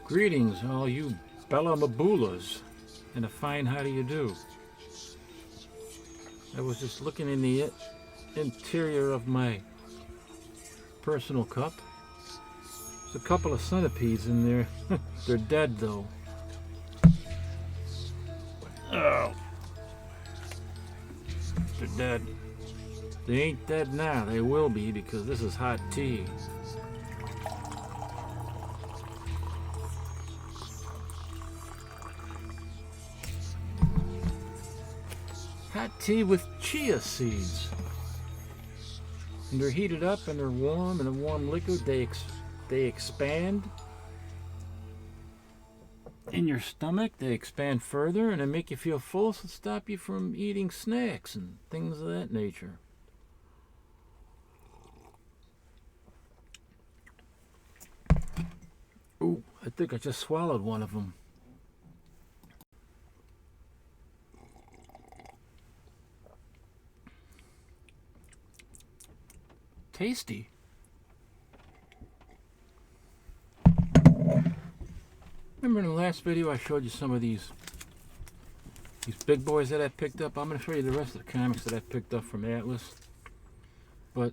Greetings, all you Bella Mabulas, and a fine how do you do. I was just looking in the interior of my personal cup. There's a couple of centipedes in there. They're dead though. Oh, they're dead. They ain't dead now. They will be because this is hot tea. Hot tea with chia seeds. And they're heated up and they're warm, and a warm liquid, they expand in your stomach. They expand further and they make you feel full, so stop you from eating snacks and things of that nature. Ooh, I think I just swallowed one of them. Tasty. Remember in the last video I showed you some of these big boys that I picked up? I'm going to show you the rest of the comics that I picked up from Atlas. But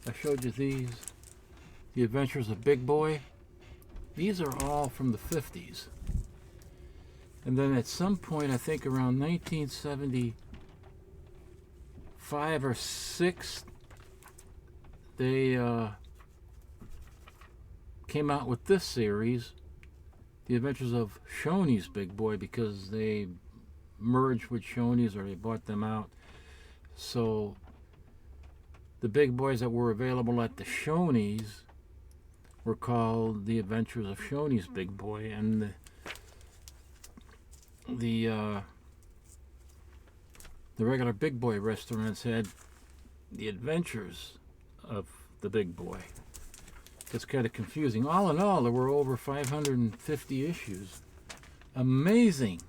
I showed you these. The Adventures of Big Boy. These are all from the 50s. And then at some point, I think around 1975 or 6, they came out with this series, The Adventures of Shoney's Big Boy, because they merged with Shoney's or they bought them out. So the big boys that were available at the Shoney's were called The Adventures of Shoney's Big Boy, and the regular Big Boy restaurants had The Adventures of the Big Boy. It's kind of confusing. All in all, there were over 550 issues. Amazing.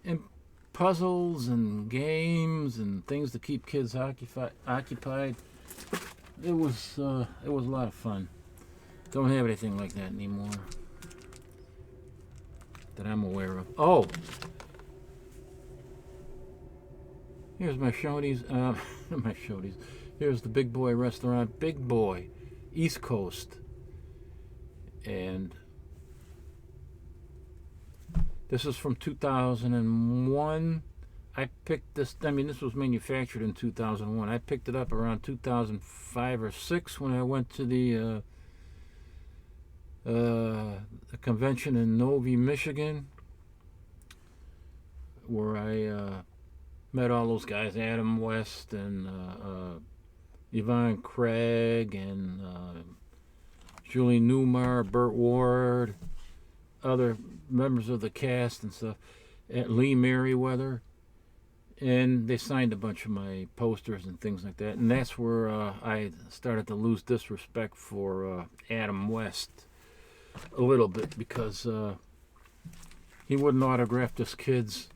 And puzzles and games and things to keep kids occupied. It was a lot of fun. Don't have anything like that anymore that I'm aware of. Oh, here's my Shoney's. My Shoney's. Here's the Big Boy restaurant. Big Boy, East Coast, and this is from 2001. I picked this. I mean, this was manufactured in 2001. I picked it up around 2005 or 6 when I went to the convention in Novi, Michigan, where I met all those guys, Adam West and Yvonne Craig and Julie Newmar, Burt Ward, other members of the cast and stuff, at Lee Merriweather. And they signed a bunch of my posters and things like that. And that's where I started to lose disrespect for Adam West a little bit, because he wouldn't autograph this kid's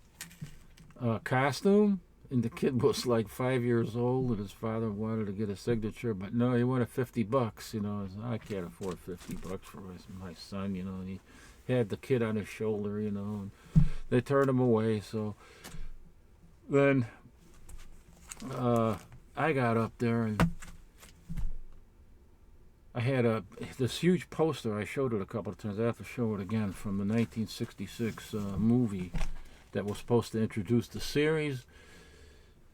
costume. And the kid was like 5 years old, and his father wanted to get a signature, but no, he wanted $50. You know, I can't afford $50 for my son. You know, and he had the kid on his shoulder. You know, and they turned him away. So then I got up there and I had this huge poster. I showed it a couple of times. I have to show it again, from the 1966 movie that was supposed to introduce the series,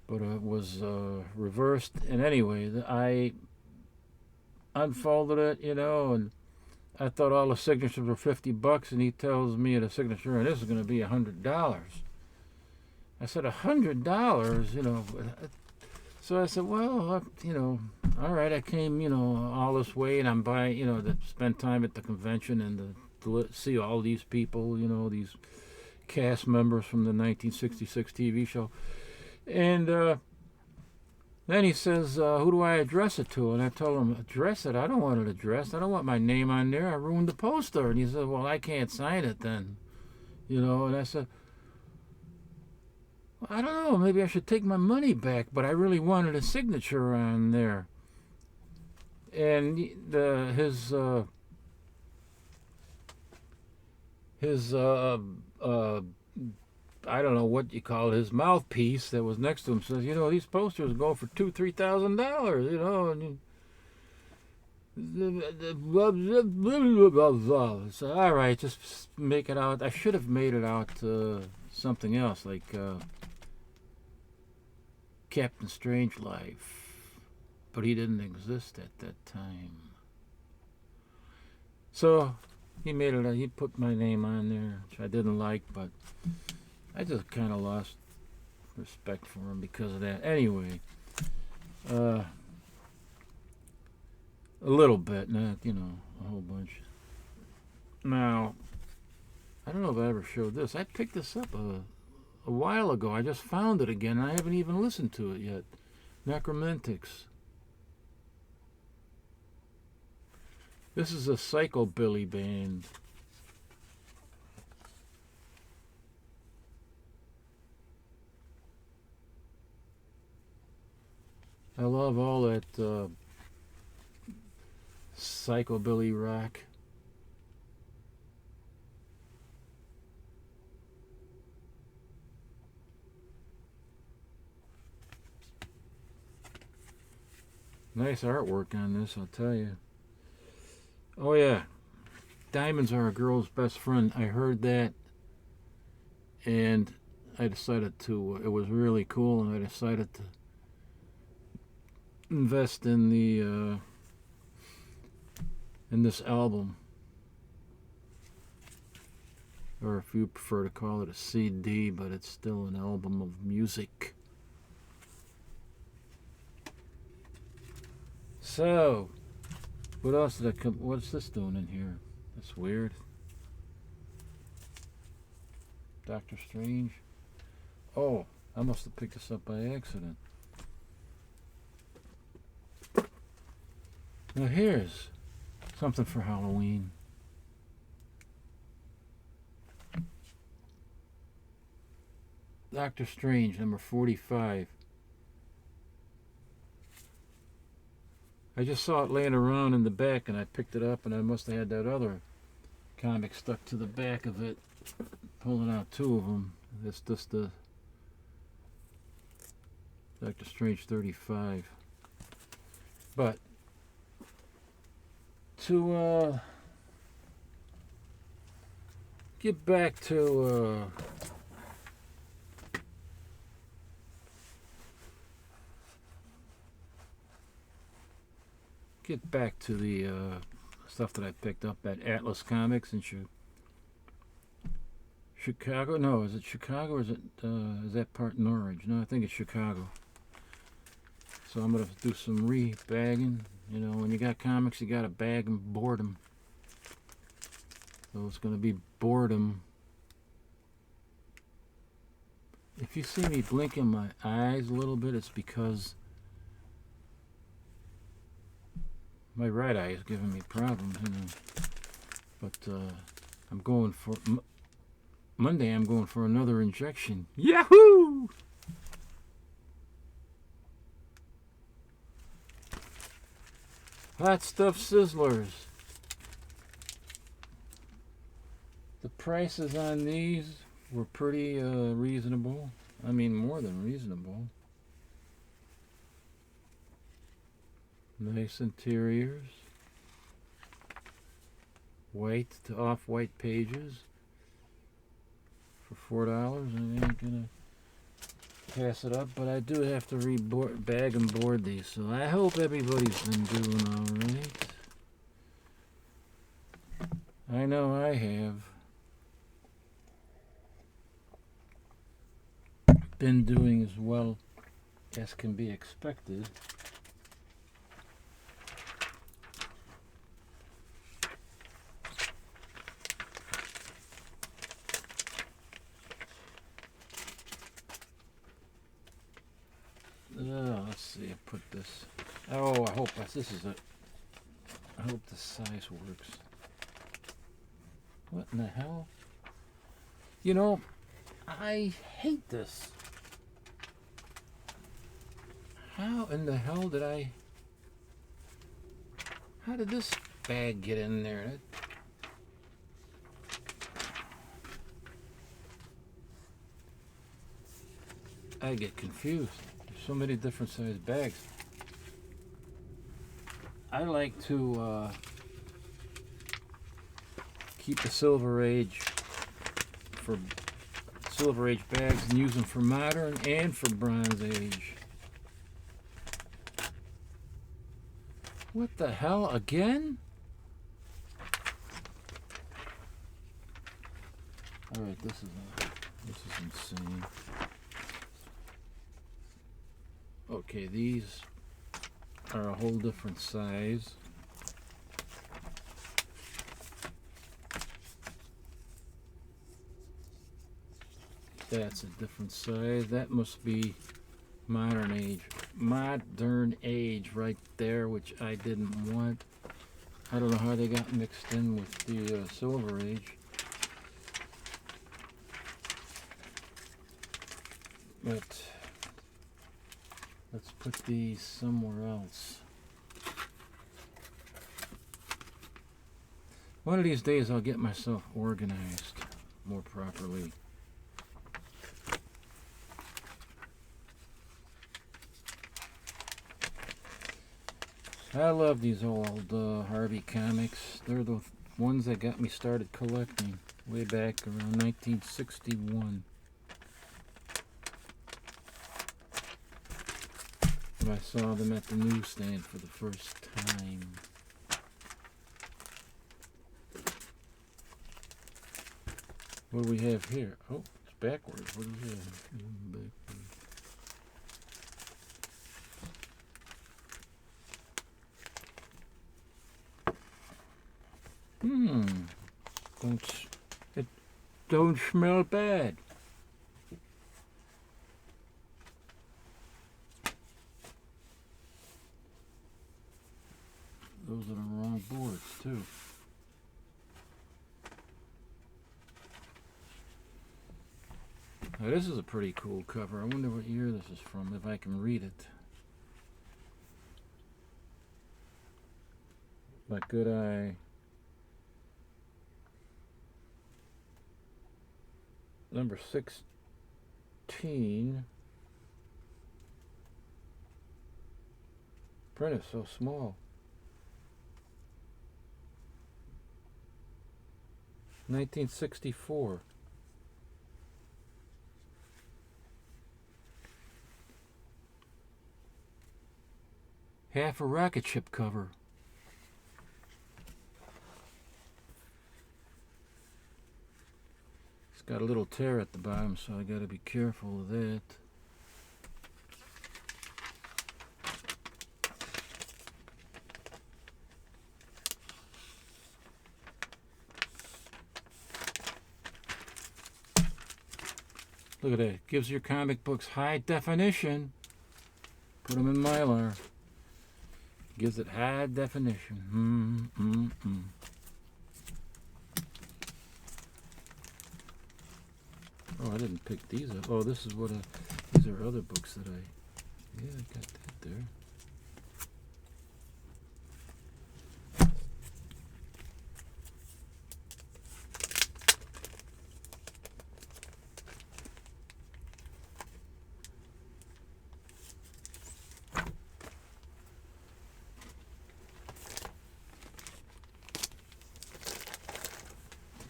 but it was reversed. And anyway, I unfolded it, you know, and I thought all the signatures were $50, and he tells me the signature, and this is going to be $100. I said, $100, you know. So I said, well, you know, all right, I came, you know, all this way, and I'm by, you know, to spend time at the convention and to see all these people, you know, these cast members from the 1966 TV show. And then he says, who do I address it to? And I told him, address it? I don't want it addressed. I don't want my name on there. I ruined the poster. And he said, well, I can't sign it then, you know. And I said, I don't know, maybe I should take my money back, but I really wanted a signature on there. And his his I don't know what you call it, his mouthpiece that was next to him says, these posters go for $2,000-$3,000, and so, all right, just make it out. I should have made it out something else, like Captain Strangelove, but he didn't exist at that time. So he made it. He put my name on there, which I didn't like, but I just kind of lost respect for him because of that. Anyway, a little bit, not a whole bunch. Now, I don't know if I ever showed this. I picked this up a while ago. I just found it again. I haven't even listened to it yet. Necromantics. This is a psychobilly band. I love all that psychobilly rock. Nice artwork on this, I'll tell you. Oh yeah, diamonds are a girl's best friend. I heard that, and I decided to. It was really cool, and I decided to invest in this album, or if you prefer to call it a CD, but it's still an album of music. So, what else did I come? What's this doing in here? That's weird. Doctor Strange. Oh, I must have picked this up by accident. Now here's something for Halloween. Doctor Strange, number 45. I just saw it laying around in the back, and I picked it up, and I must have had that other comic stuck to the back of it. Pulling out two of them. That's just the Doctor Strange 35. But to get back to the stuff that I picked up at Atlas Comics in Chicago. No, is it Chicago or is that part Norwich? No, I think it's Chicago. So I'm gonna do some re-bagging. When you got comics, you gotta bag them, board them. So it's gonna be boredom. If you see me blinking my eyes a little bit, it's because my right eye is giving me problems, But I'm going for Monday. I'm going for another injection. Yahoo! Hot Stuff Sizzlers. The prices on these were pretty reasonable. I mean, more than reasonable. Nice interiors. White to off-white pages for $4. I ain't gonna pass it up, but I do have to bag and board these, so I hope everybody's been doing alright. I know I have. Been doing as well as can be expected. Let's see, I put this. Oh, I hope this is it. I hope the size works. What in the hell? I hate this. How in the hell did how did this bag get in there? I get confused. There's so many different size bags. I like to keep the Silver Age for Silver Age bags and use them for modern and for Bronze Age. What the hell, again? Alright, this is insane. Okay, these are a whole different size. That's a different size. That must be modern age right there, which I didn't want. I don't know how they got mixed in with the Silver Age. But let's put these somewhere else. One of these days I'll get myself organized more properly. I love these old Harvey comics. They're the ones that got me started collecting way back around 1961. When I saw them at the newsstand for the first time. What do we have here? Oh, it's backwards. What do we have? Backwards. It don't smell bad. Those are the wrong boards too. Now this is a pretty cool cover. I wonder what year this is from, if I can read it. My good eye. Number 16. Print is so small. 1964. Half a rocket ship cover. It's got a little tear at the bottom, so I gotta be careful of that. Look at that. Gives your comic books high definition. Put them in Mylar. Gives it high definition. Oh, I didn't pick these up. Oh, this is what these are other books that I got that there.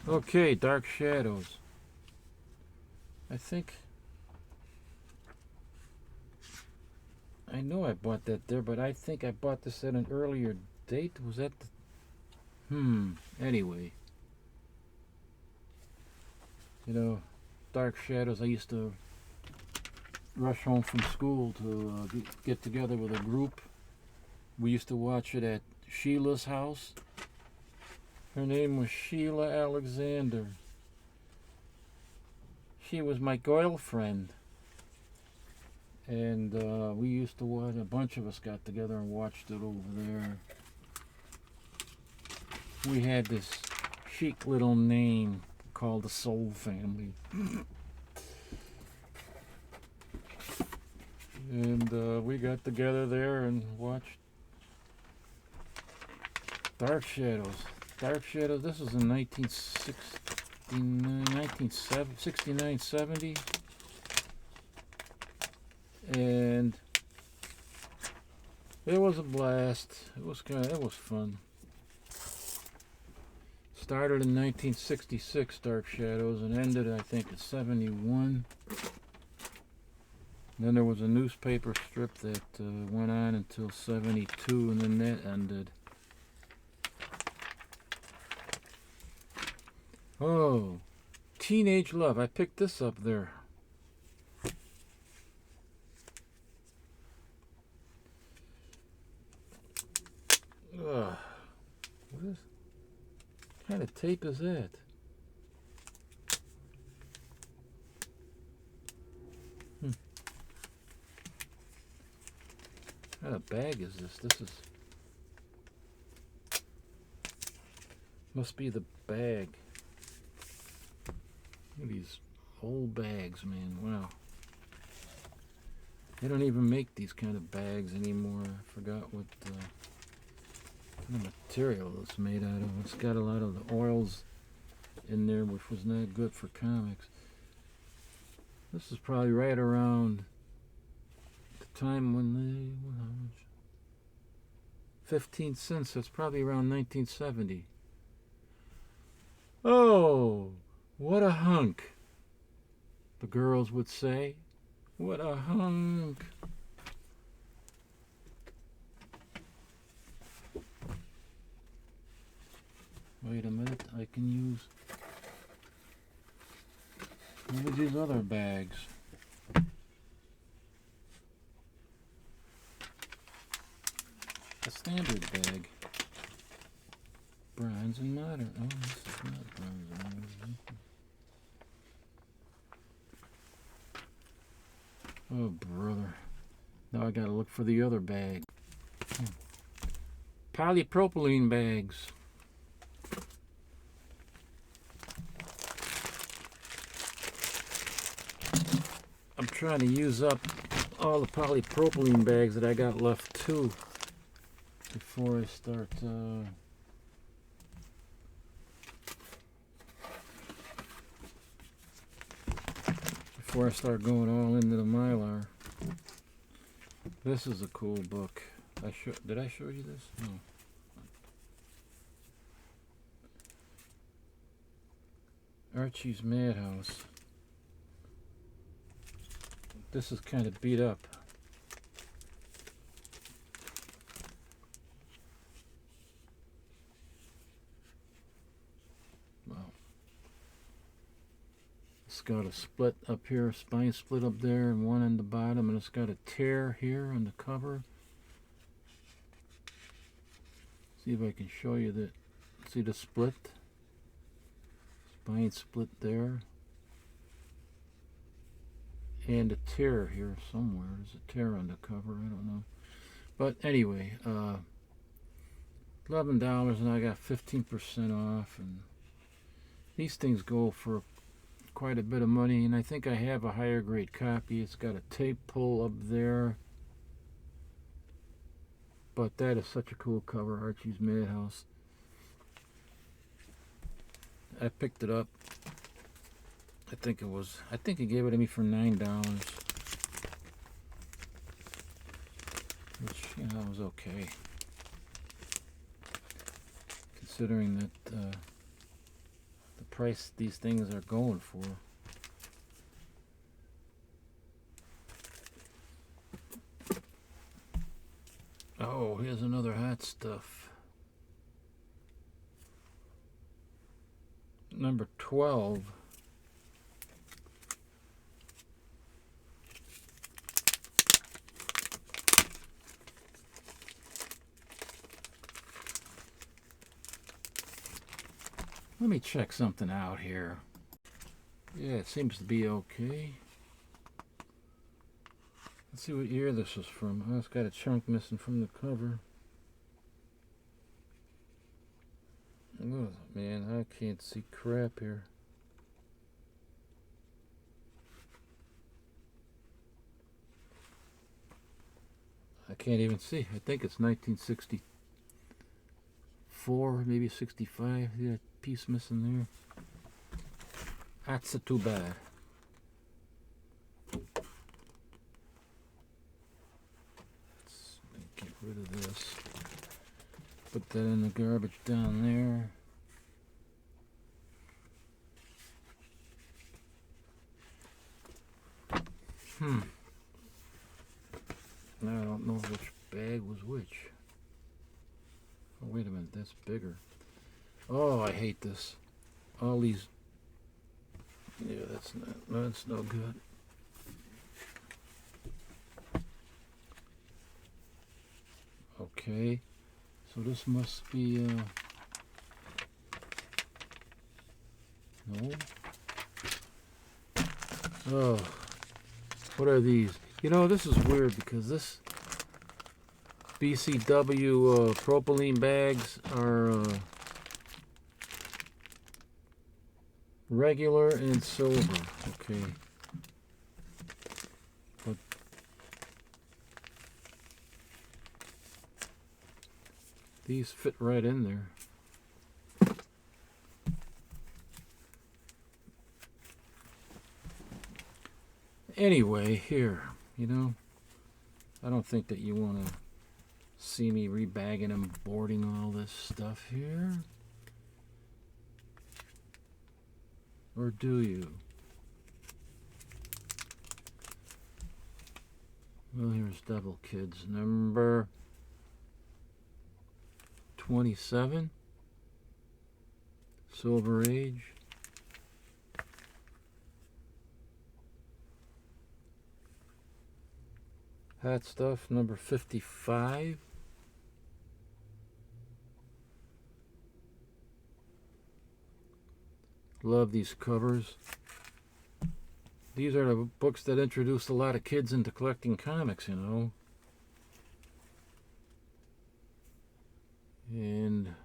Okay, Dark Shadows. I think I know I bought that there, but I think I bought this at an earlier date. Was that the... Anyway. You know, Dark Shadows, I used to rush home from school to get together with a group. We used to watch it at Sheila's house. Her name was Sheila Alexander. She was my girlfriend. And we used to watch, a bunch of us got together and watched it over there. We had this chic little name called the Soul Family. And we got together there and watched Dark Shadows. Dark Shadows, this was in 1969, 70. and it was a blast. It was fun. Started in 1966, Dark Shadows, and ended, I think, in 71. Then there was a newspaper strip that went on until 72, and then that ended. Oh, Teenage Love. I picked this up there. Ugh. What kind of tape is that? What kind of bag is this? This is... must be the bag. Look at these old bags, man. Wow. They don't even make these kind of bags anymore. I forgot what kind of material it's made out of. It's got a lot of the oils in there, which was not good for comics. This is probably right around the time when they... how much? 15 cents. That's probably around 1970. Oh, what a hunk, the girls would say. What a hunk. Wait a minute, I can use one of these other bags. A standard bag. Bronze and modern. Oh, this is not bronze and modern. Oh, brother. Now I gotta look for the other bag. Polypropylene bags. I'm trying to use up all the polypropylene bags that I got left too before I start going all into the Mylar. This is a cool book. Did I show you this? No. Archie's Madhouse. This is kind of beat up. Wow. It's got a split up here, spine split up there, and one on the bottom, and it's got a tear here on the cover. See if I can show you that. See the split? Spine split there. And a tear here somewhere. There's a tear on the cover, I don't know. But anyway, $11, and I got 15% off. And these things go for quite a bit of money, and I think I have a higher grade copy. It's got a tape pull up there. But that is such a cool cover, Archie's Madhouse. I picked it up. I think he gave it to me for $9, which, you know, was okay, considering that the price these things are going for. Oh, here's another hot stuff. Number 12. Let me check something out here. Yeah, it seems to be okay. Let's see what year this is from. Oh, it's got a chunk missing from the cover. Oh, man, I can't see crap here. I can't even see. I think it's 1964, maybe 65. Yeah, piece missing there. That's too bad. rid of this. Put that in the garbage down there. Now I don't know which bag was which. Oh, wait a minute, that's bigger. Oh, I hate this. All these. Yeah, that's no good. Okay, so this must be no. Oh, what are these? You know, this is weird because this BCW propylene bags are regular and silver. Okay. But these fit right in there. Anyway, here, you know, I don't think that you want to see me rebagging and boarding all this stuff here. Or do you? Well, here's Devil Kids number 27. Silver Age. Hot Stuff number 55. Love these covers. These are the books that introduced a lot of kids into collecting comics, you know. And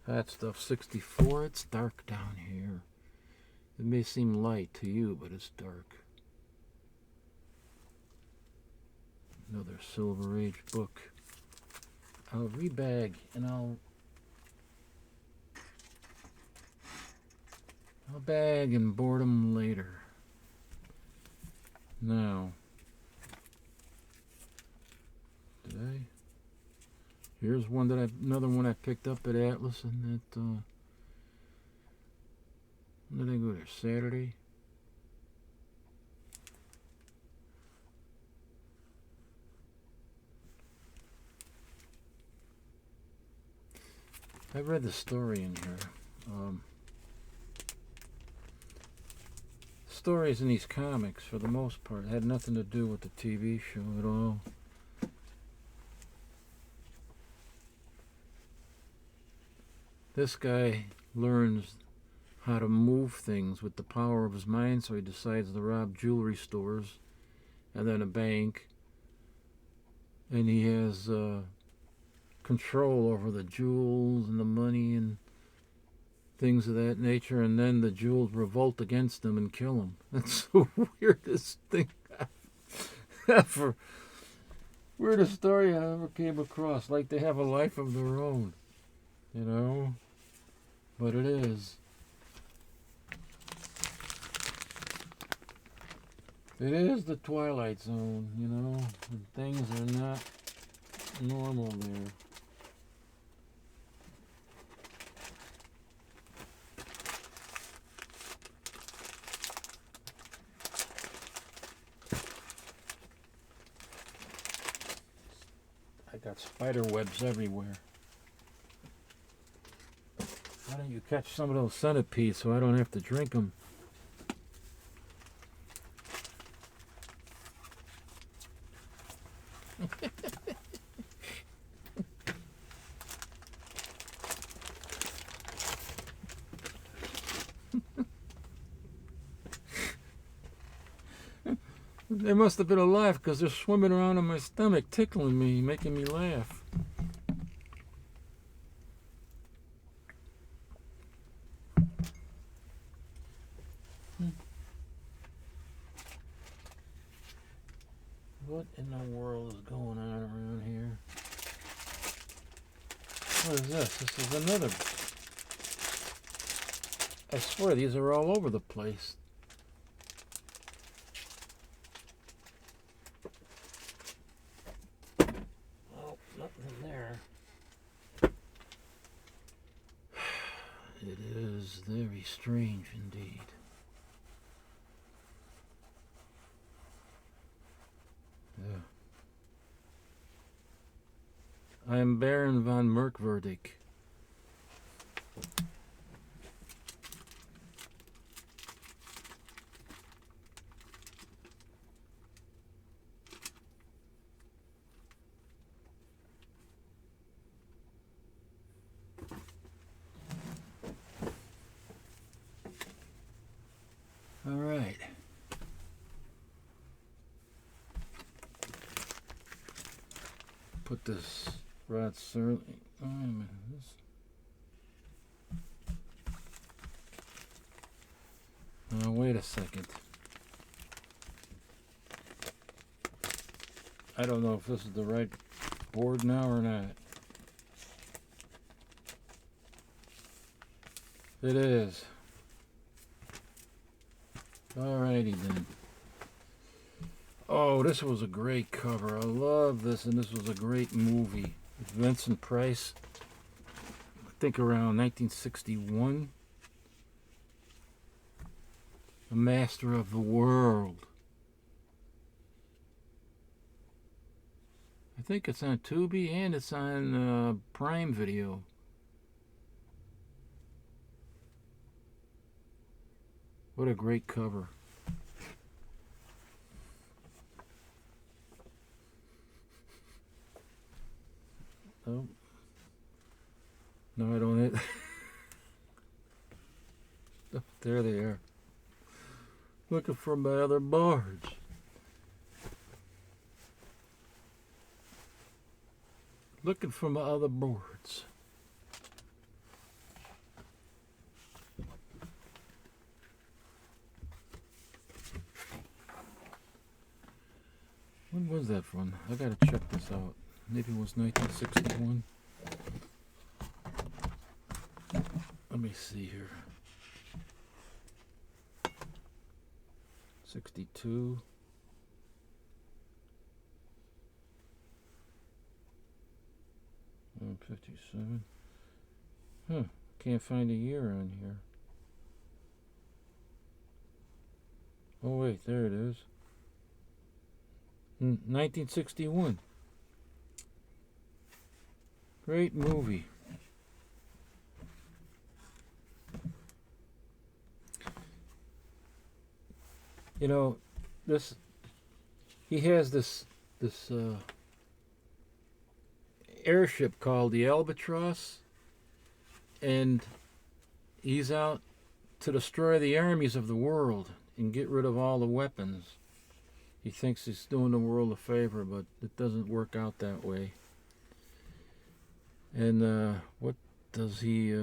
Hot Stuff 64. It's dark down here. It may seem light to you, but it's dark. Another Silver Age book. I'll rebag and I'll bag and board them later. Now, here's one that another one I picked up at Atlas, and that when did I go there? Saturday. I read the story in here. Stories in these comics, for the most part, had nothing to do with the TV show at all. This guy learns how to move things with the power of his mind, so he decides to rob jewelry stores and then a bank. And he has control over the jewels and the money and things of that nature, and then the jewels revolt against him and kill him. That's the weirdest thing ever. Weirdest story I ever came across. Like they have a life of their own, you know? But it is. It is the Twilight Zone, you know? And things are not normal there. I got spider webs everywhere. Why don't you catch some of those centipedes so I don't have to drink them? They must have been alive because they're swimming around in my stomach, tickling me, making me laugh. What in the world is going on around here? What is this? This is another. I swear these are all over the place. It is very strange indeed. Yeah. I am Baron von Merkwürdig. All right. Put this Rod Serling. Oh, man, this. Wait a second. I don't know if this is the right board now or not. It is. Alrighty then. Oh, this was a great cover. I love this, and this was a great movie. With Vincent Price, I think around 1961. A Master of the World. I think it's on Tubi and it's on Prime Video. What a great cover. Oh. No, I don't hit. Oh, there they are. Looking for my other boards. Looking for my other boards. When was that from? I gotta check this out. Maybe it was 1961. Let me see here. 62. Oh, 57. Huh. Can't find a year on here. Oh wait, there it is. 1961. Great movie. You know, he has this airship called the Albatross, and he's out to destroy the armies of the world and get rid of all the weapons. He thinks he's doing the world a favor, but it doesn't work out that way. And what does he...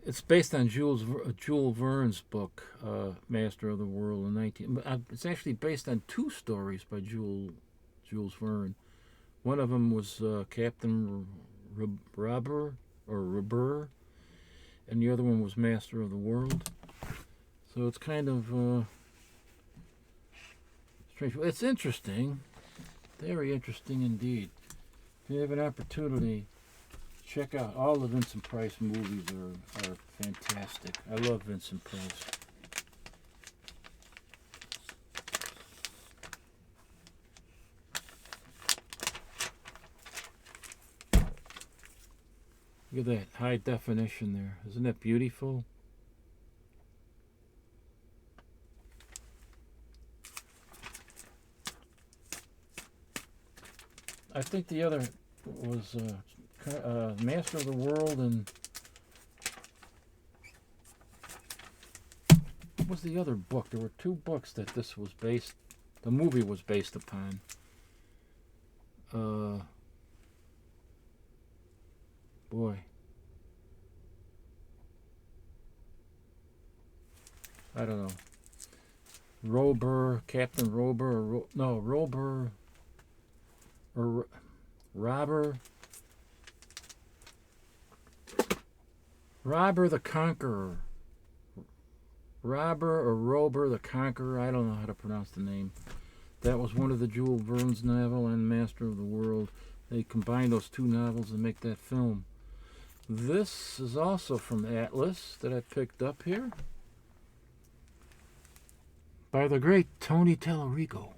It's based on Jules Verne's book, Master of the World, in 19... It's actually based on two stories by Jules Verne. One of them was Captain Robber, or Robur, and the other one was Master of the World. So it's kind of strange. It's interesting. Very interesting indeed. If you have an opportunity, check out all the Vincent Price movies are fantastic. I love Vincent Price. Look at that high definition there. Isn't that beautiful? I think the other was Master of the World, and what was the other book? There were two books that this was based, the movie was based upon. Boy. I don't know. Robur, Captain Robur, or Robur, or Robber the Conqueror. Robber or Robur the Conqueror, I don't know how to pronounce the name. That was one of the Jules Verne's novel and Master of the World. They combined those two novels and make that film. This is also from Atlas that I picked up here by the great Tony Tallarico.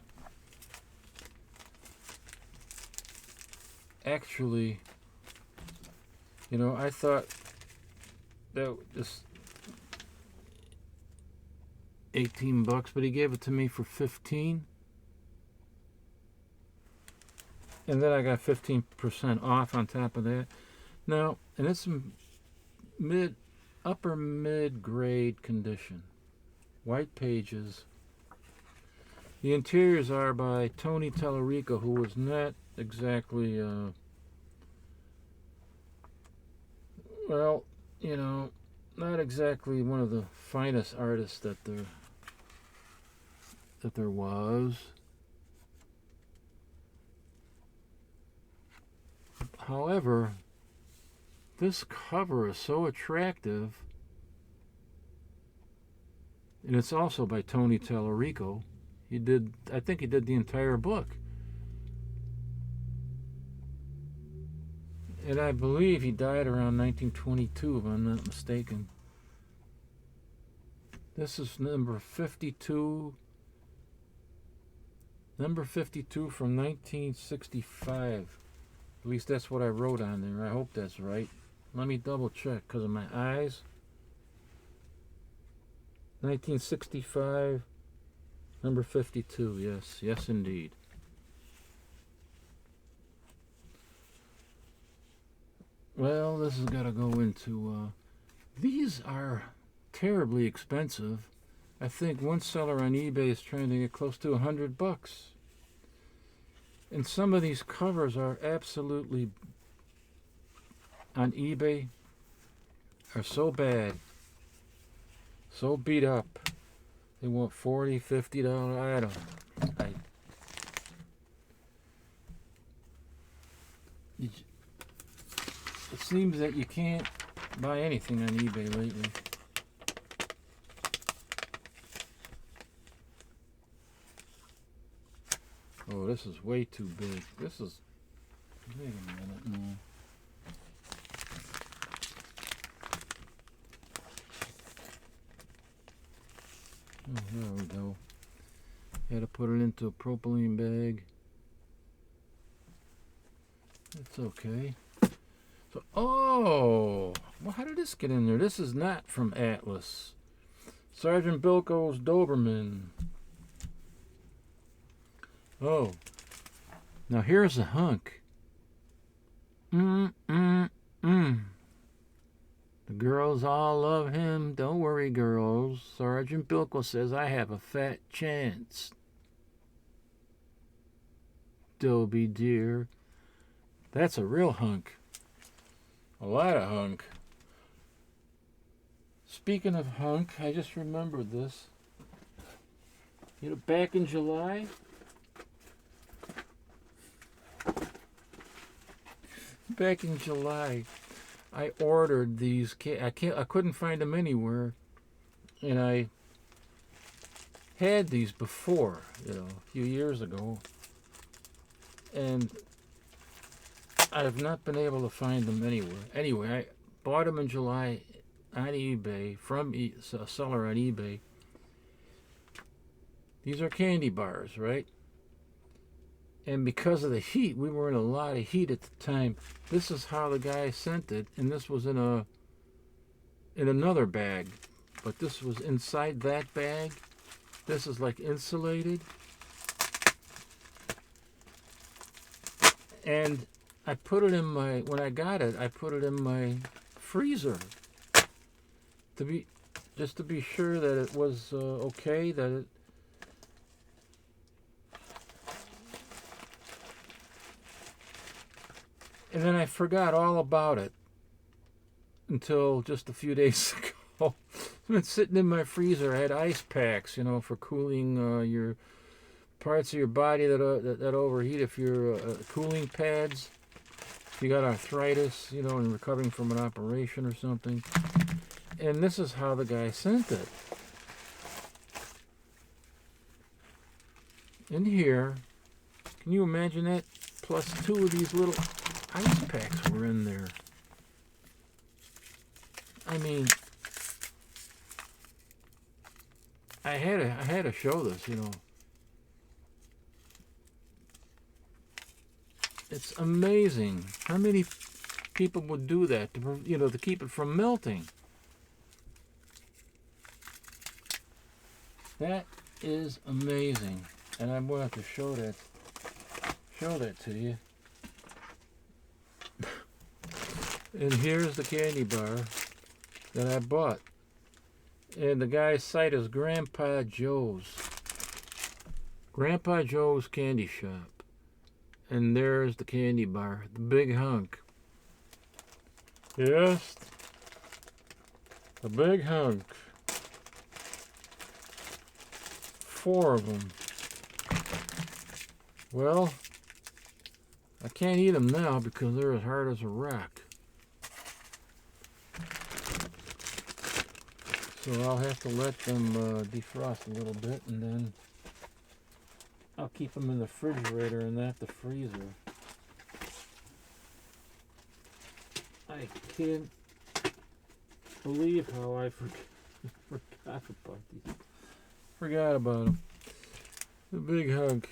Actually, you know, I thought that this 18 bucks, but he gave it to me for 15. And then I got 15% off on top of that. Now, and it's upper mid grade condition. White pages. The interiors are by Tony Tallarico, who was not exactly, well, you know, not exactly one of the finest artists that there was. However, this cover is so attractive, and it's also by Tony Tallarico. I think he did the entire book. And I believe he died around 1922, if I'm not mistaken. This is number 52. Number 52 from 1965. At least that's what I wrote on there. I hope that's right. Let me double check because of my eyes. 1965, number 52. Yes, yes indeed. Well, this has got to go into... these are terribly expensive. I think one seller on eBay is trying to get close to $100. And some of these covers are absolutely, on eBay, are so bad, so beat up. They want $40, $50. I don't know. It seems that you can't buy anything on eBay lately. Oh, this is way too big. This is... Wait a minute now. Oh, there we go. Had to put it into a propylene bag. It's okay. So, oh! Well, how did this get in there? This is not from Atlas. Sergeant Bilko's Doberman. Oh, now here's a hunk. The girls all love him. Don't worry, girls. Sergeant Bilko says I have a fat chance. Dobie dear. That's a real hunk. A lot of hunk. Speaking of hunk, I just remembered this. You know, back in July... Back in July, I ordered these. I couldn't find them anywhere, and I had these before, you know, a few years ago, and I have not been able to find them anywhere. Anyway, I bought them in July on eBay from a seller on eBay. These are candy bars, right? And because of the heat, we were in a lot of heat at the time. This is how the guy sent it, and this was in another bag, but this was inside that bag. This is like insulated, and I put it in my, when I got it, I put it in my freezer just to be sure that it was okay, that it. And then I forgot all about it until just a few days ago. It's been sitting in my freezer. I had ice packs, you know, for cooling your parts of your body that overheat. If you're cooling pads, if you got arthritis, you know, and recovering from an operation or something. And this is how the guy sent it. In here, can you imagine that? plus 2 of these little ice packs were in there. I mean, I had to show this, you know. It's amazing how many people would do that to, you know, to keep it from melting. That is amazing, and I'm going to have to show that to you. And here's the candy bar that I bought. And the guy's site is Grandpa Joe's. Grandpa Joe's Candy Shop. And there's the candy bar, the big hunk. Yes, the big hunk. 4 of them. Well, I can't eat them now because they're as hard as a rock. So I'll have to let them defrost a little bit, and then I'll keep them in the refrigerator and not the freezer. I can't believe how I forgot about these. Forgot about them. The big hunk.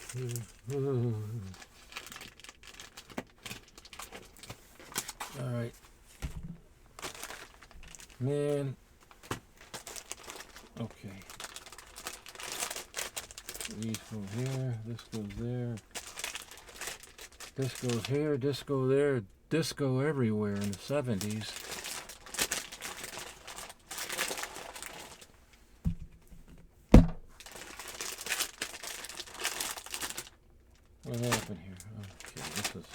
All right, man. Okay. These go here. This goes there. This goes here. Disco there. Disco everywhere in the 70s. What happened here? Okay, this is...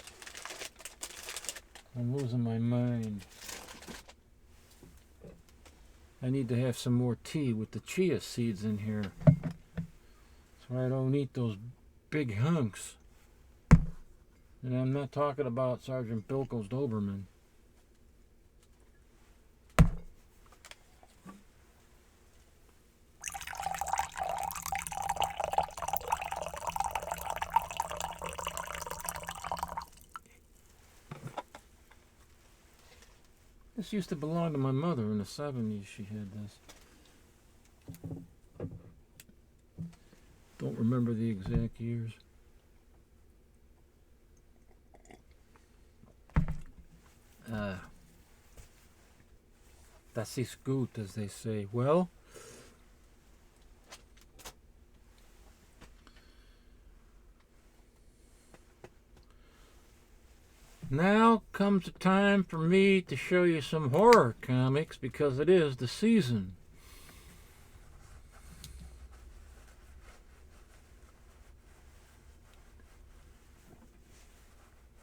I'm losing my mind. I need to have some more tea with the chia seeds in here, so I don't eat those big hunks. And I'm not talking about Sergeant Bilko's Doberman. This used to belong to my mother in the 70s. She had this. Don't remember the exact years. Das ist gut, as they say. Well, now comes the time for me to show you some horror comics, because it is the season.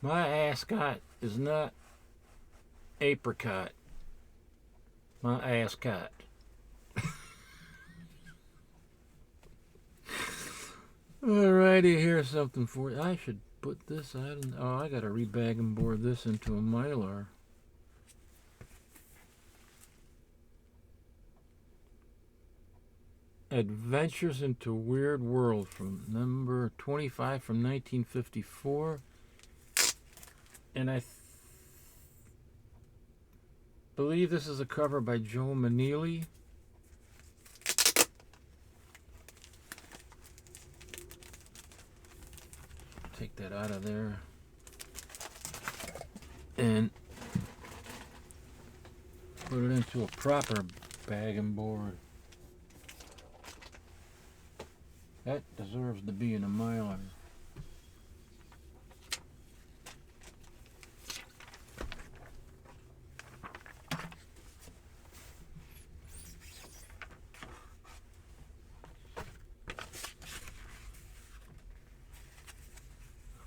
My ascot is not apricot. My ascot. Alrighty, here's something for you. I should put this on. Oh, I gotta rebag and board this into a Mylar. Adventures into Weird World, from number 25 from 1954. And I believe this is a cover by Joe Maneely. Take that out of there. And put it into a proper bag and board. That deserves to be in a Mylar.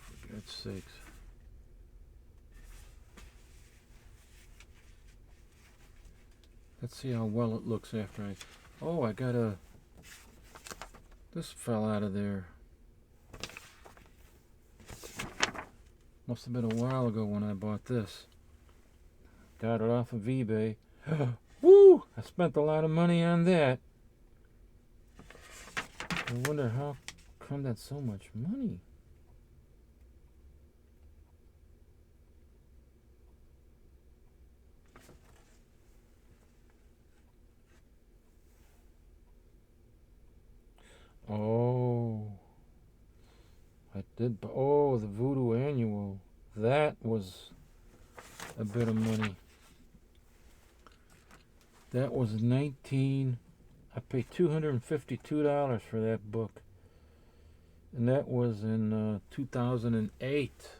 For God's sakes. Let's see how well it looks after I... Oh, I got a... This fell out of there. Must have been a while ago when I bought this. Got it off of eBay. Woo! I spent a lot of money on that. I wonder how come that's so much money. Oh, I did. Oh, the Voodoo Annual. That was a bit of money. That was 19. I paid $252 for that book. And that was in 2008.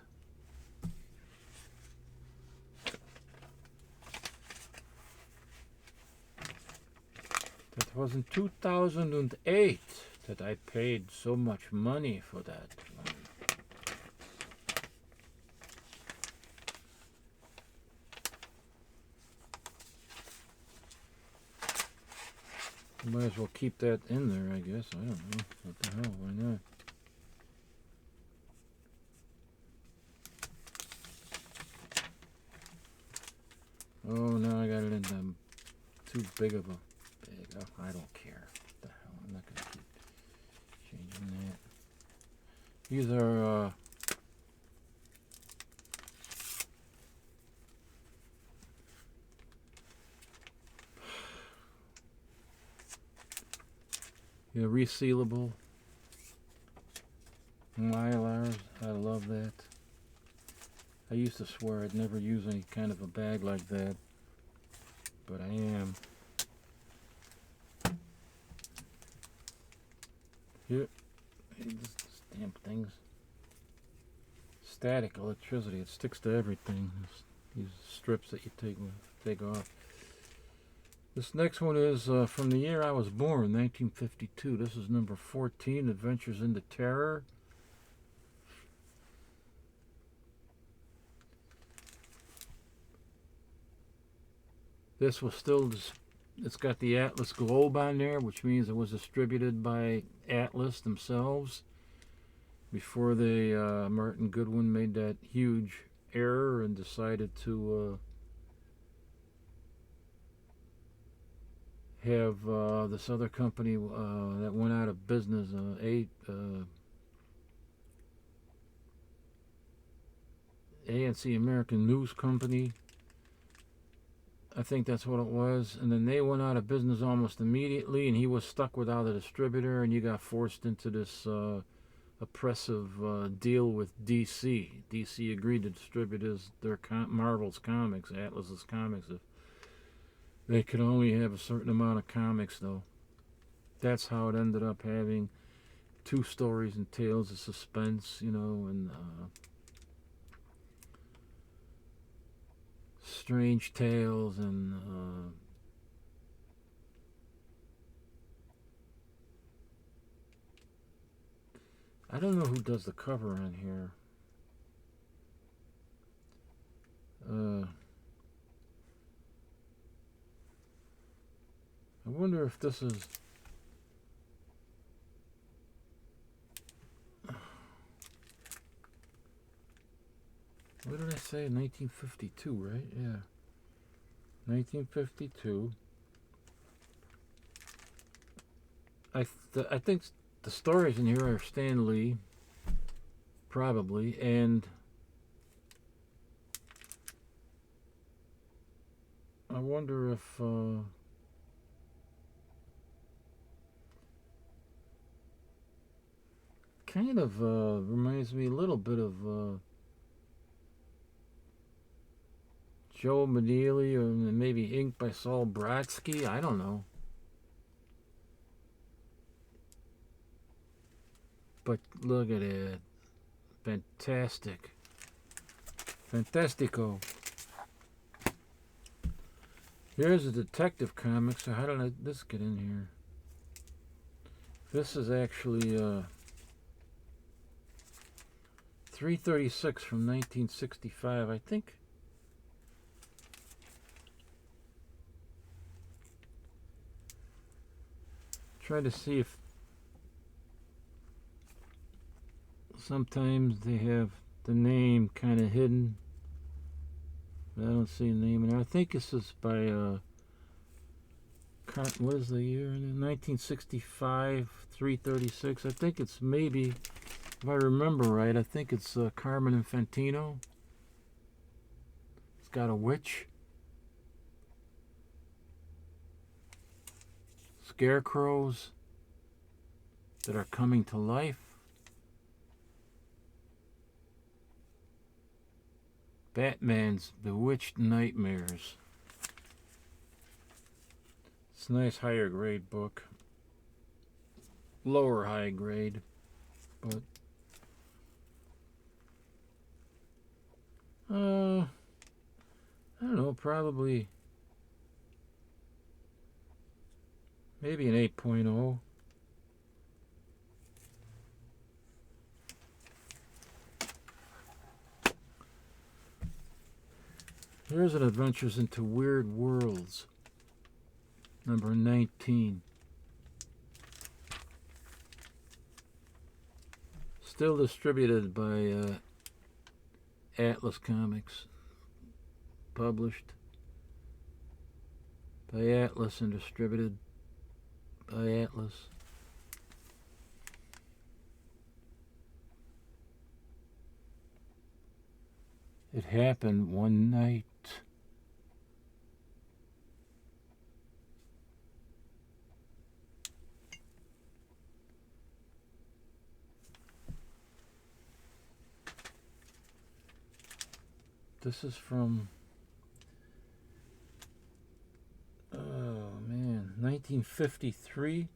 That was in 2008 that I paid so much money for that. Might as well keep that in there, I guess. I don't know. What the hell? Why not? Oh, now I got it in too big of a bag. Oh, I don't care. What the hell? I'm not going to keep changing that. These are, resealable Mylars. I love that. I used to swear I'd never use any kind of a bag like that, but I am. Here, these damn things. Static electricity. It sticks to everything. These strips that you take off. This next one is from the year I was born, 1952. This is number 14, Adventures into Terror. This was still, it's got the Atlas Globe on there, which means it was distributed by Atlas themselves before they, Martin Goodwin made that huge error and decided to have this other company that went out of business, ANC, American News Company. I think that's what it was. And then they went out of business almost immediately, and he was stuck without a distributor, and you got forced into this oppressive deal with DC. DC agreed to distribute their Marvel's comics, Atlas's comics, if they could only have a certain amount of comics, though. That's how it ended up having 2 stories and Tales of Suspense, and Strange Tales, and I don't know who does the cover on here. I wonder if this is... What did I say? 1952, right? Yeah. 1952. I think the stories in here are Stan Lee, probably, and I wonder if kind of reminds me a little bit of Joe Manili, or maybe inked by Saul Brodsky. I don't know. But look at it. Fantastic. Fantastico. Here's a Detective comic. So how did this get in here? This is actually 336 from 1965, I think. Try to see if sometimes they have the name kind of hidden. But I don't see a name in there. I think this is by what is the year? 1965, 336. I think it's maybe, if I remember right, I think it's Carmen Infantino. It's got a witch, scarecrows, that are coming to life. Batman's Bewitched Nightmares. It's a nice higher grade book. Lower high grade, but I don't know, probably maybe an 8.0. Here's an Adventures into Weird Worlds, number 19. Still distributed by Atlas Comics. Published by Atlas and distributed by Atlas. It happened one night. This is from 1953.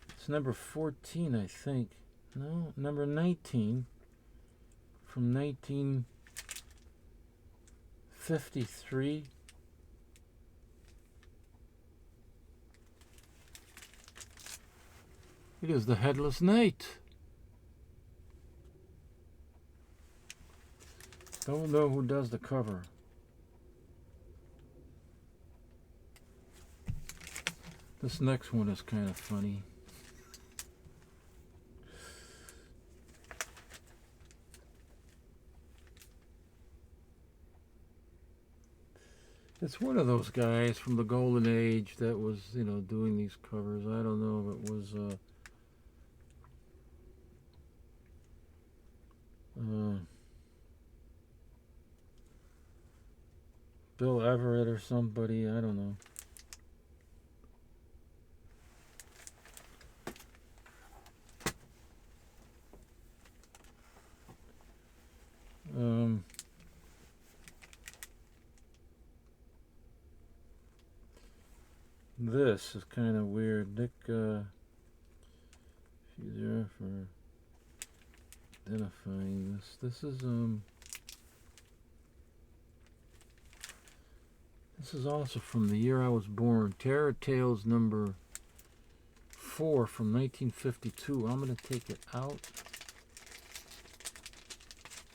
It's number 14, I think. No, number 19 from 1953. It is The Headless Knight. Don't know who does the cover. This next one is kind of funny. It's one of those guys from the Golden Age that was, doing these covers. I don't know if it was Bill Everett or somebody. I don't know. This is kind of weird. Nick, she's there for identifying this. This is also from the year I was born. Terror Tales number 4 from 1952. I'm going to take it out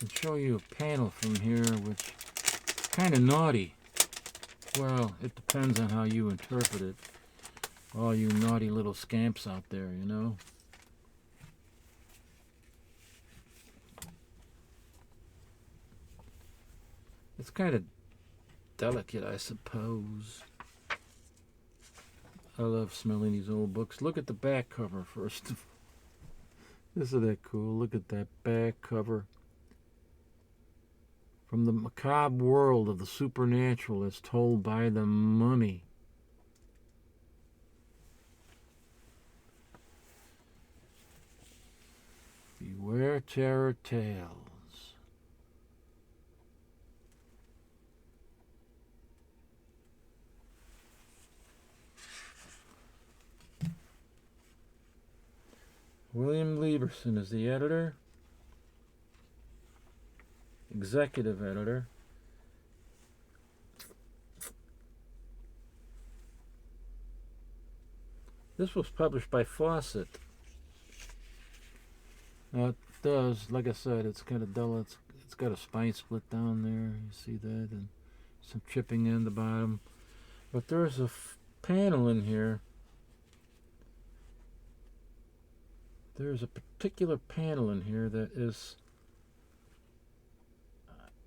and show you a panel from here, which is kind of naughty. Well, it depends on how you interpret it. All you naughty little scamps out there, It's kind of delicate, I suppose. I love smelling these old books. Look at the back cover first. Isn't that cool? Look at that back cover. From the macabre world of the supernatural as told by the Mummy. Beware Terror Tales. William Lieberson is the editor. Executive editor. This was published by Fawcett. Now it does, like I said, it's kind of dull. It's got a spine split down there. You see that, and some chipping in the bottom. But there's a panel in here. There's a particular panel in here that is,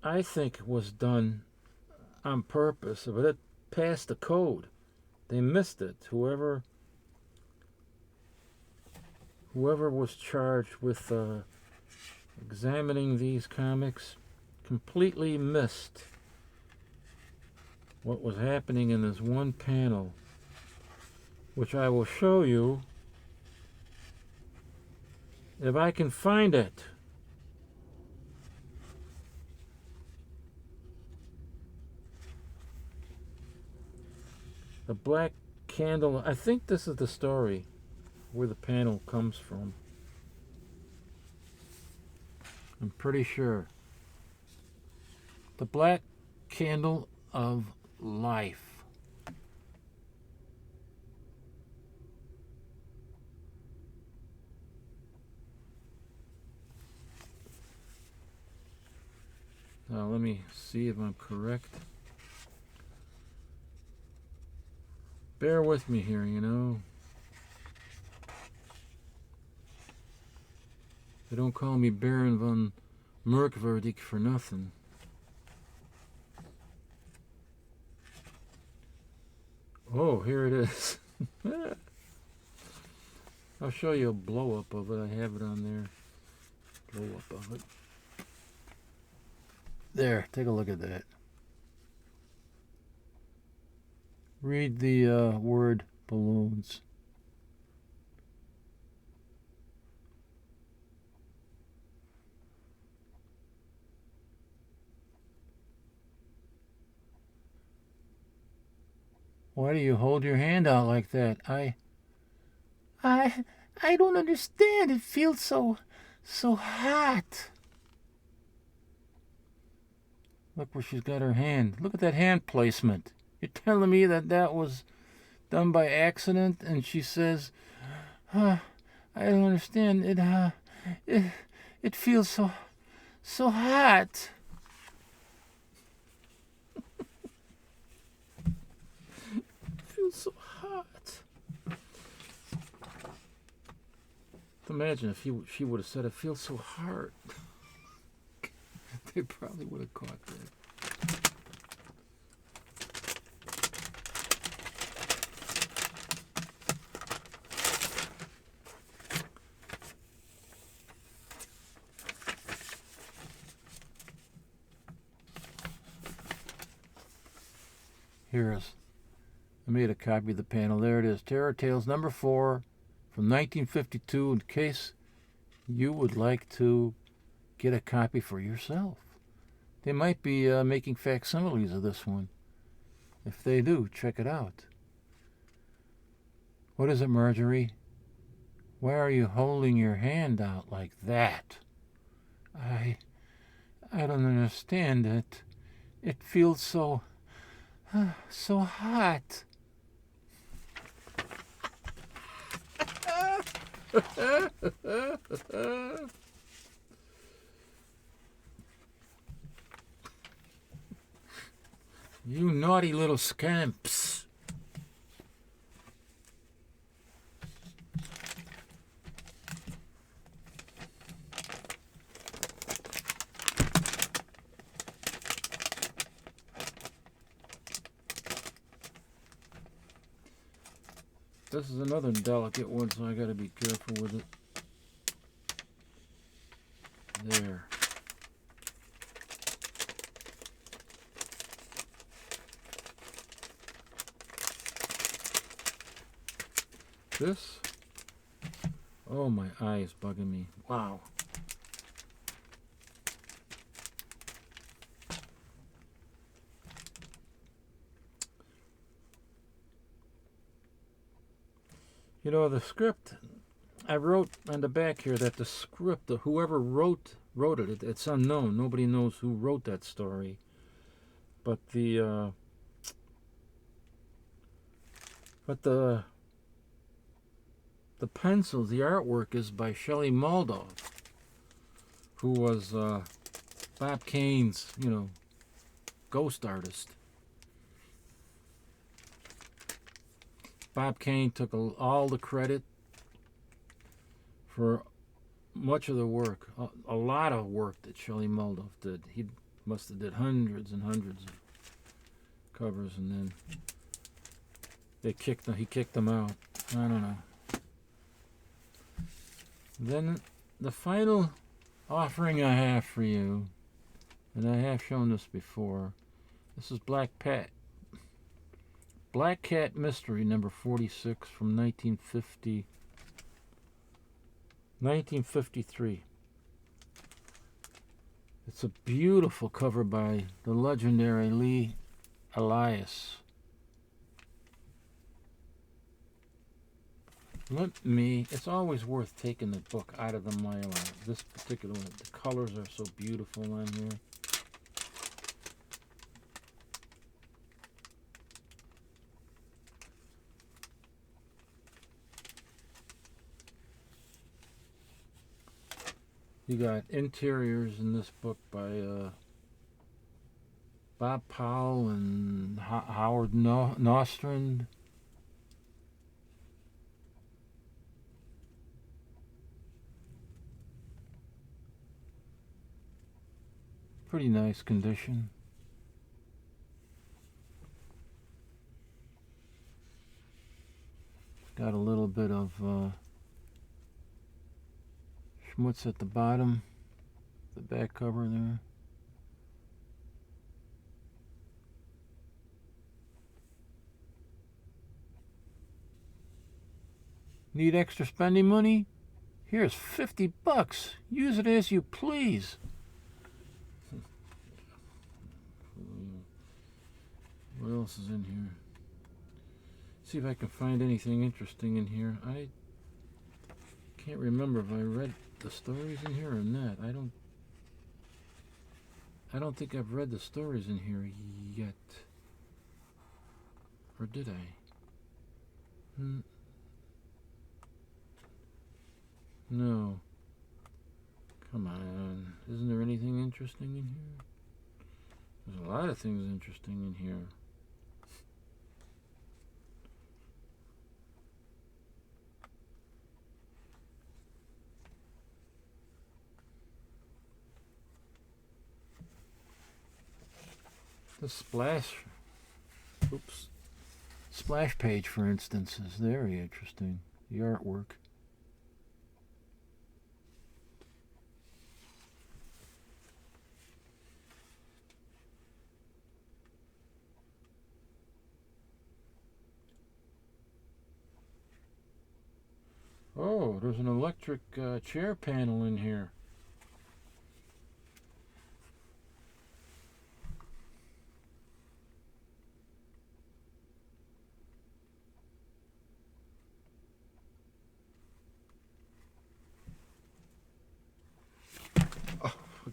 I think, was done on purpose, but it passed the code. They missed it. Whoever was charged with examining these comics completely missed what was happening in this one panel, which I will show you If I can find it. The Black Candle. I think this is the story where the panel comes from. I'm pretty sure. The Black Candle of Life. Now let me see if I'm correct. Bear with me here, you know. They don't call me Baron von Merkwürdig for nothing. Oh, here it is. I'll show you a blow-up of it. I have it on there. Blow-up of it. There, take a look at that. Read the word balloons. Why do you hold your hand out like that? I don't understand. It feels so hot. Look where she's got her hand. Look at that hand placement. You're telling me that was done by accident? And she says, I don't understand. It feels so hot. It feels so hot. Imagine if she would have said it feels so hard. They probably would have caught that. Here's, I made a copy of the panel. There it is. Terror Tales number 4 from 1952, in case you would like to get a copy for yourself. They might be making facsimiles of this one. If they do, check it out. What is it, Marjorie? Why are you holding your hand out like that? I don't understand it. It feels so hot. You naughty little scamps. This is another delicate one, so I gotta be careful with it. There. This? Oh, my eye is bugging me. Wow. You know, the script, I wrote on the back here that the script, whoever wrote it, it's unknown. Nobody knows who wrote that story. But the pencils, the artwork is by Shelley Moldoff, who was Bob Kane's, ghost artist. Bob Kane took all the credit for much of the work, a lot of work that Shelley Moldoff did. He must have did hundreds and hundreds of covers, and then he kicked them out. I don't know. Then the final offering I have for you, and I have shown this before, this is Black Cat Mystery number 46 from 1950. 1953. It's a beautiful cover by the legendary Lee Elias. It's always worth taking the book out of the Mylar. This particular one, the colors are so beautiful on here. You got interiors in this book by Bob Powell and Howard Nostrand. Pretty nice condition. Got a little bit of schmutz at the bottom, the back cover there. Need extra spending money? Here's $50. Use it as you please. What else is in here? See if I can find anything interesting in here. I can't remember if I read the stories in here or not. I don't think I've read the stories in here yet. Or did I? No. Come on. Isn't there anything interesting in here? There's a lot of things interesting in here. The splash page, for instance, is very interesting. The artwork. Oh, there's an electric chair panel in here.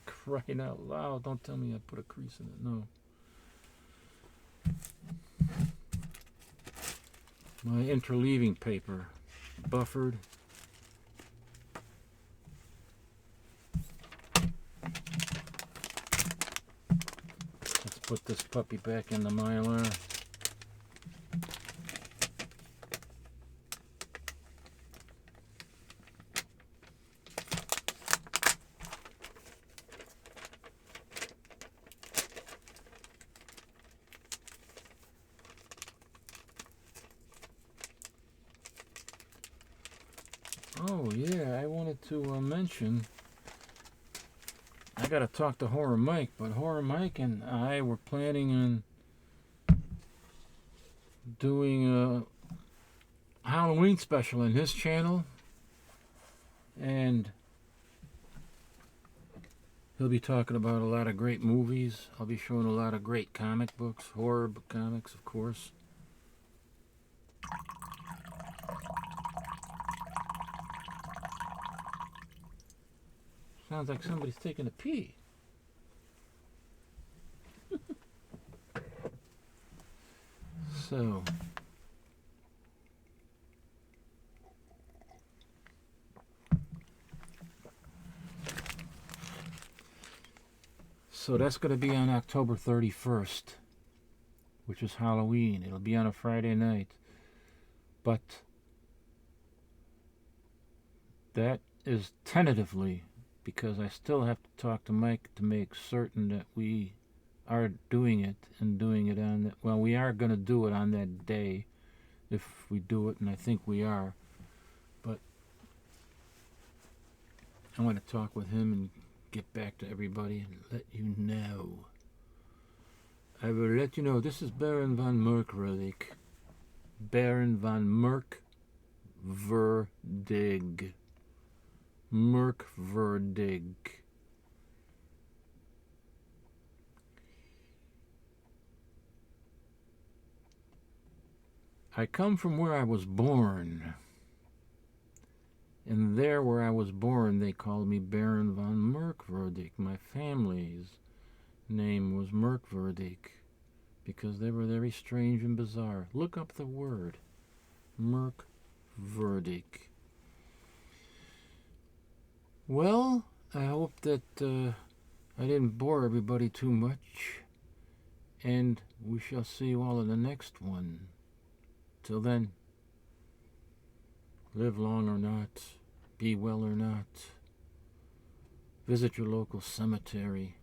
Crying out loud. Don't tell me I put a crease in it. No. My interleaving paper. Buffered. Let's put this puppy back in the Mylar. Oh yeah, I wanted to mention, I gotta talk to Horror Mike, but Horror Mike and I were planning on doing a Halloween special in his channel, and he'll be talking about a lot of great movies. I'll be showing a lot of great comic books, horror comics, of course. Sounds like somebody's taking a pee. So that's going to be on October 31st, which is Halloween. It'll be on a Friday night. But that is tentatively, because I still have to talk to Mike to make certain that we are doing it and doing it on that. Well, we are going to do it on that day if we do it, and I think we are. But I want to talk with him and get back to everybody and let you know. I will let you know. This is Baron von Merkwürdig. Baron von Merkwürdig. Merkverdig. I come from where I was born. And there where I was born, they called me Baron von Merkverdig. My family's name was Merkverdig because they were very strange and bizarre. Look up the word. Merkverdig. Well, I hope that I didn't bore everybody too much. And we shall see you all in the next one. Till then, live long or not, be well or not, visit your local cemetery,